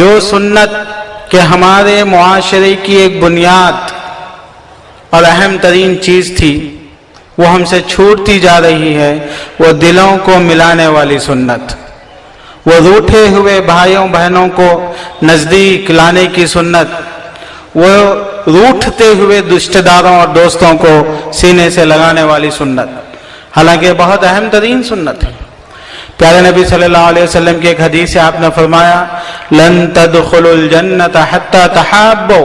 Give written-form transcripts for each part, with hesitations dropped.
जो सुन्नत के हमारे मुआशरे की एक बुनियाद और अहम तरीन चीज़ थी वो हमसे छूटती जा रही है, वो दिलों को मिलाने वाली सुन्नत, वो रूठे हुए भाइयों बहनों को नज़दीक लाने की सुन्नत, वो रूठते हुए रिश्तेदारों और दोस्तों को सीने से लगाने वाली सुन्नत। हालांकि बहुत अहम तरीन सुन्नत है। प्यारे नबी सल्लल्लाहु अलैहि वसल्लम की एक हदीस से आपने फरमाया लन तदखुलुल जन्नत हत्ता तहाब्बू,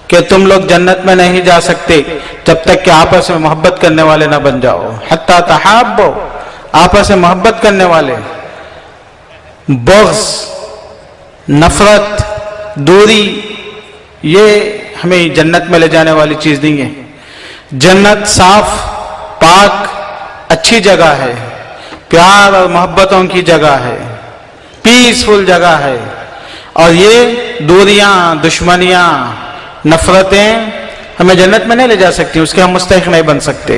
कि तुम लोग जन्नत में नहीं जा सकते जब तक कि आपस में मोहब्बत करने वाले ना बन जाओ। हत्ता तहाब्बू, आपस में मोहब्बत करने वाले। बग़्ज़, नफरत, दूरी, ये हमें जन्नत में ले जाने वाली चीज़ नहीं है। जन्नत साफ, पाक, अच्छी जगह है, प्यार और मोहब्बतों की जगह है, पीसफुल जगह है। और ये दूरियां, दुश्मनियां, नफरतें हमें जन्नत में नहीं ले जा सकती, उसके हम मुस्तहिक नहीं बन सकते।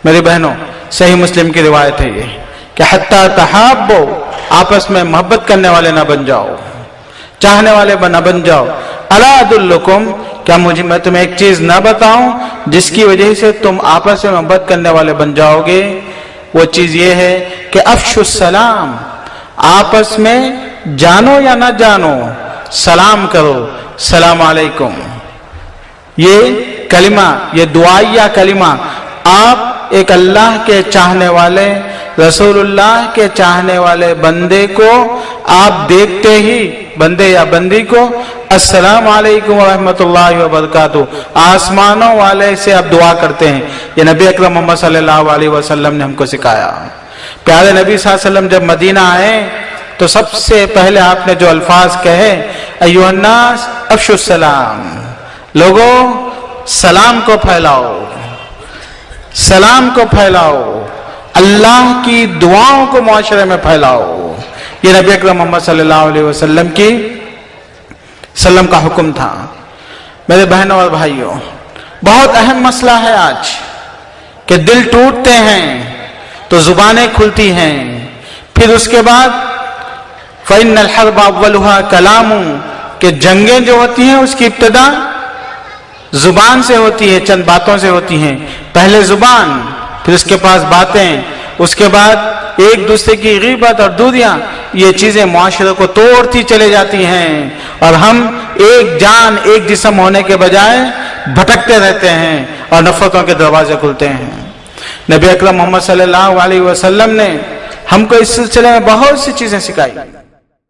मेरी बहनों, सही मुस्लिम की रिवायत है ये कि हत्ता तहाब्बो, आपस में मोहब्बत करने वाले ना बन जाओ, चाहने वाले ना बन जाओ। अला अदुल्लुकुम, क्या मैं तुम्हें एक चीज ना बताऊं जिसकी वजह से तुम आपस में मोहब्बत करने वाले बन जाओगे? वो चीज ये है कि अफ़शुस सलाम, आपस में जानो या ना जानो सलाम करो, सलाम अलैकुम। ये कलिमा, ये दुआया कलिमा, आप एक अल्लाह के चाहने वाले, रसूलुल्लाह के चाहने वाले बंदे को आप देखते ही, बंदे या बंदी को अस्सलाम वालेकुम व रहमतुल्लाहि व बरकातुहू, आसमानों वाले से आप दुआ करते हैं। ये नबी अकरम मोहम्मद सल्लल्लाहु अलैहि वसल्लम ने हमको सिखाया। प्यारे नबी सल्लल्लाहु अलैहि वसल्लम जब मदीना आए तो सबसे पहले आपने जो अल्फाज कहे, अय्युहन्नास अफ़शुस सलाम, लोगों सलाम को फैलाओ, सलाम को फैलाओ, अल्लाह की दुआओं को मुआशरे में फैलाओ। ये नबी अकरम मोहम्मद सल्लल्लाहु अलैहि वसल्लम की सल्लम का हुक्म था। मेरे बहनों और भाइयों, बहुत अहम मसला है आज कि दिल टूटते हैं तो जुबानें खुलती हैं, फिर उसके बाद फ़इन्नल हर्ब अव्वलुहा कलामु, कि जंगें जो होती हैं उसकी इब्तिदा जुबान से होती है, चंद बातों से होती हैं। पहले जुबान, फिर उसके पास बातें, उसके बाद एक दूसरे की ग़ीबत और दूरियां, ये चीजें मुआशरे को तोड़ती चले जाती हैं और हम एक जान, एक जिस्म होने के बजाय भटकते रहते हैं और नफरतों के दरवाजे खुलते हैं। नबी अकरम मोहम्मद सल्लल्लाहु अलैहि वसल्लम ने हमको इस सिलसिले में बहुत सी चीजें सिखाई।